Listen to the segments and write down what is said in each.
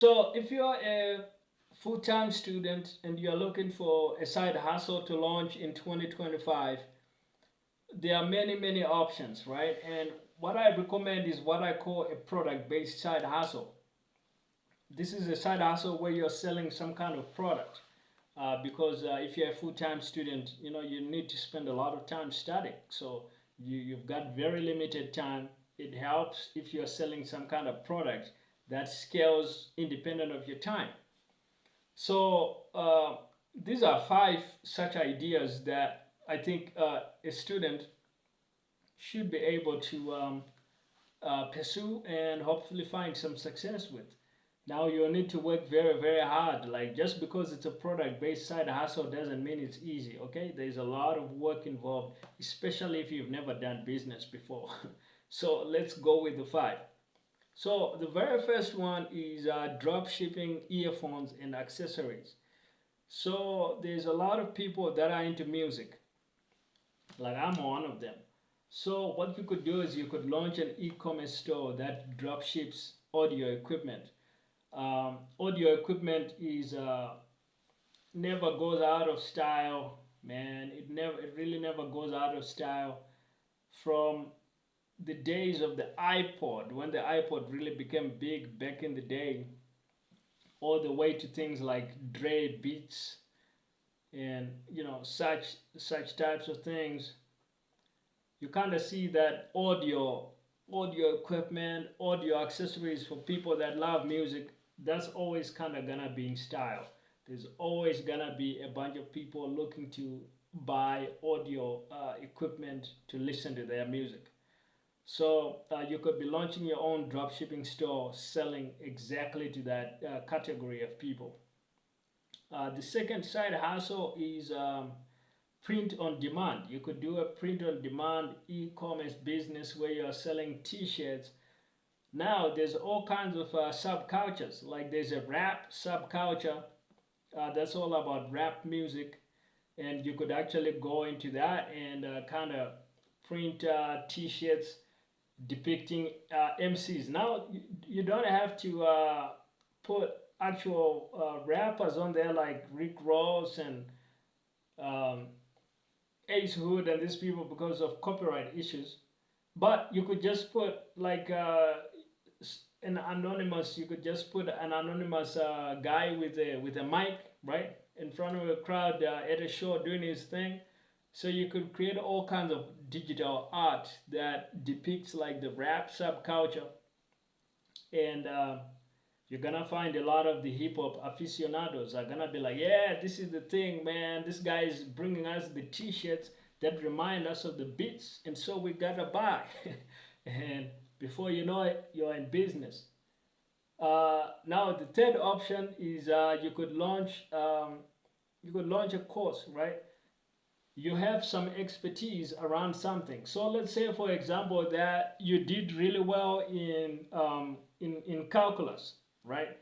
So if you're a full-time student and you're looking for a side hustle to launch in 2025, there are many, many options, right? And what I recommend is what I call a product-based side hustle. This is a side hustle where you're selling some kind of product. Because if you're a full-time student, you need to spend a lot of time studying. So you've got very limited time. It helps if you're selling some kind of product that scales independent of your time. So these are five such ideas that I think a student should be able to pursue and hopefully find some success with. Now you need to work very, very hard. Like just because it's a product-based side hustle doesn't mean it's easy. Okay, there's a lot of work involved, especially if you've never done business before. So let's go with the five. So the very first one is drop shipping earphones and accessories. So there's a lot of people that are into music, like I'm one of them. So what you could do is you could launch an e-commerce store that drop ships audio equipment. Audio equipment is never goes out of style, man. It really never goes out of style. From the days of the iPod, when the iPod really became big back in the day, all the way to things like Dre Beats and such types of things. You kind of see that audio equipment, audio accessories for people that love music, that's always kind of gonna be in style. There's always gonna be a bunch of people looking to buy audio equipment to listen to their music. So you could be launching your own dropshipping store selling exactly to that category of people. The second side hustle is print on demand. You could do a print on demand e-commerce business where you're selling t-shirts. Now there's all kinds of subcultures. Like there's a rap subculture that's all about rap music, and you could actually go into that and kind of print t-shirts depicting MCs. Now you don't have to put actual rappers on there like Rick Ross and um, Ace Hood and these people because of copyright issues. But you could just put like an anonymous. You could just put an anonymous guy with a mic right in front of a crowd at a show doing his thing. So you could create all kinds of digital art that depicts like the rap subculture, and you're gonna find a lot of the hip hop aficionados are gonna be like, yeah, this is the thing, man. This guy is bringing us the T-shirts that remind us of the beats, and so we gotta buy. And before you know it, you're in business. Now the third option is you could launch a course, right? You have some expertise around something. So let's say, for example, that you did really well in calculus, right?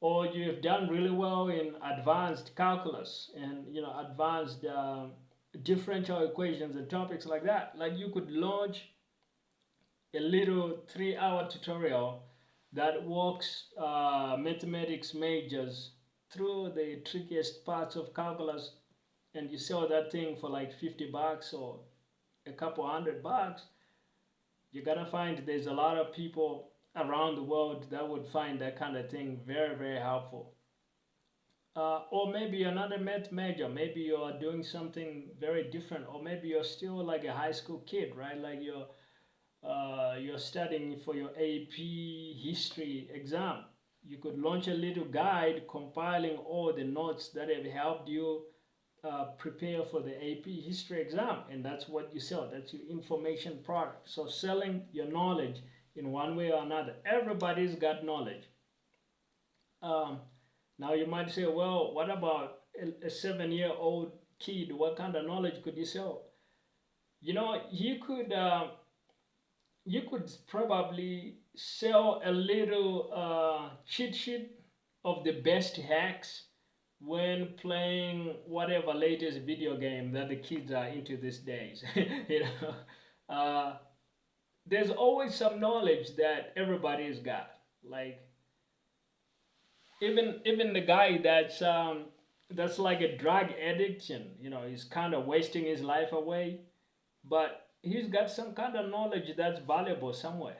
Or you've done really well in advanced calculus and advanced differential equations and topics like that. Like you could launch a little 3-hour tutorial that walks mathematics majors through the trickiest parts of calculus, and you sell that thing for like $50 or a couple $100. You're gonna find there's a lot of people around the world that would find that kind of thing very, very helpful. Or maybe you're not a math major, maybe you're doing something very different, or maybe you're still like a high school kid, right? Like you're studying for your AP history exam. You could launch a little guide compiling all the notes that have helped you prepare for the AP history exam, and that's what you sell. That's your information product. So selling your knowledge in one way or another. Everybody's got knowledge. Um, Now you might say, well, what about a 7-year-old kid? What kind of knowledge could you sell? You could probably sell a little cheat sheet of the best hacks when playing whatever latest video game that the kids are into these days. you know, uh, there's always some knowledge that everybody's got. Like even the guy that's like a drug addiction, he's kind of wasting his life away, but he's got some kind of knowledge that's valuable somewhere.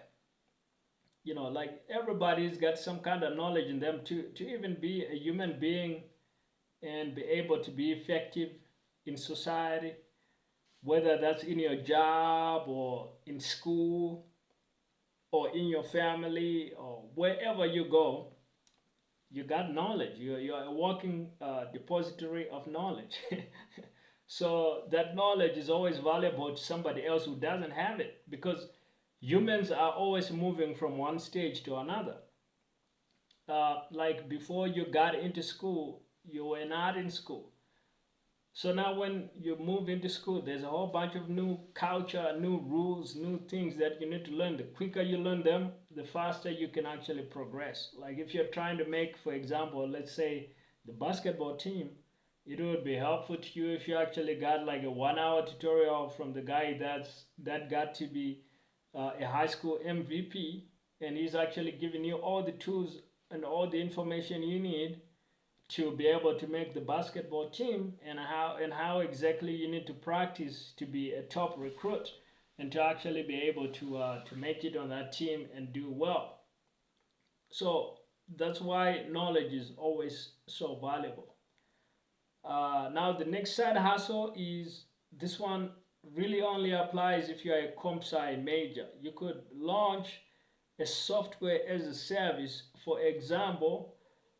Like everybody's got some kind of knowledge in them to even be a human being and be able to be effective in society, whether that's in your job or in school or in your family or wherever you go. You got knowledge. You're a walking depository of knowledge. So that knowledge is always valuable to somebody else who doesn't have it, because humans are always moving from one stage to another. Like before you got into school, you were not in school. So now when you move into school, there's a whole bunch of new culture, new rules, new things that you need to learn. The quicker you learn them, the faster you can actually progress. Like if you're trying to make, for example, let's say the basketball team, it would be helpful to you if you actually got like a 1 hour tutorial from the guy that got to be a high school MVP, and he's actually giving you all the tools and all the information you need to be able to make the basketball team, and how exactly you need to practice to be a top recruit and to actually be able to make it on that team and do well. So that's why knowledge is always so valuable. Now the next side hustle is, this one really only applies if you're a comp sci major. You could launch a software as a service, for example,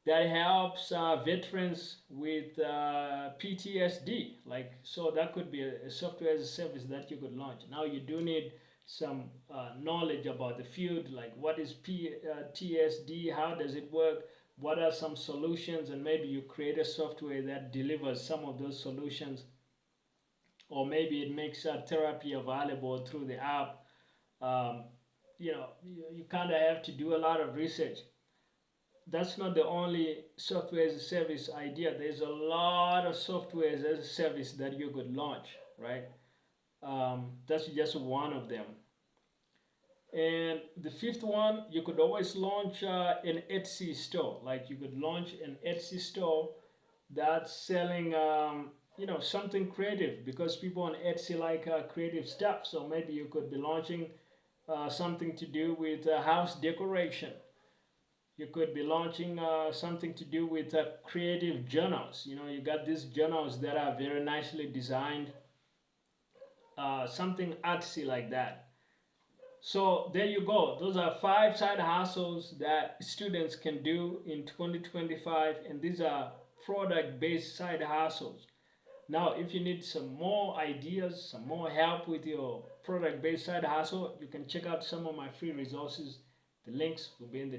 that helps veterans with PTSD. So that could be a software as a service that you could launch. Now you do need some knowledge about the field, like what is PTSD, how does it work, what are some solutions, and maybe you create a software that delivers some of those solutions, or maybe it makes therapy available through the app. You kind of have to do a lot of research. That's not the only software as a service idea. There's a lot of software as a service that you could launch, right? That's just one of them. And the fifth one, you could always launch an Etsy store. Like you could launch an Etsy store that's selling something creative, because people on Etsy like creative stuff. So maybe you could be launching something to do with house decoration. You could be launching something to do with creative journals. You got these journals that are very nicely designed, something artsy like that. So there you go. Those are 5 side hustles that students can do in 2025, and these are product-based side hustles. Now, if you need some more ideas, some more help with your product-based side hustle, you can check out some of my free resources. The links will be in the